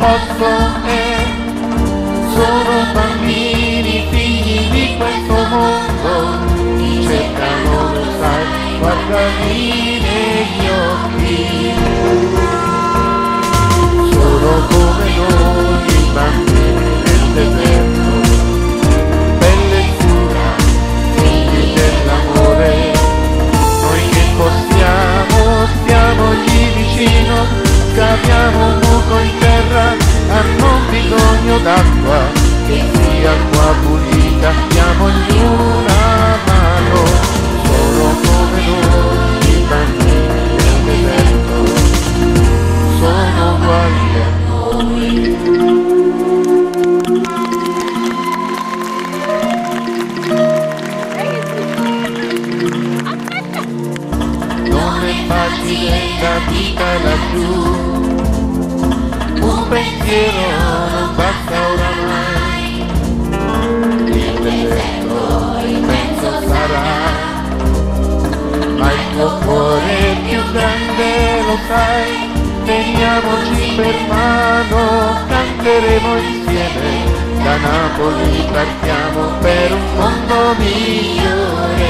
posto è. Sono bambini, figli di questo mondo, ti cercano, lo sai, guardali negli occhi. Sono come noi, i bambini del deserto, bellezza, figli dell'amore. Noi che possiamo, stiamogli vicino, scaviamo un buco in terra, hanno bisogno d'acqua, che sia acqua pulita, diamogli una mano. Sono come noi, i bambini del deserto, sono uguali a noi. Non è facile la vita laggiù, un pensiero non basta oramai, il deserto immenso sarà, ma il tuo cuore è più grande, lo sai. Teniamoci per mano, canteremo insieme, da Napoli partiamo per un mondo migliore.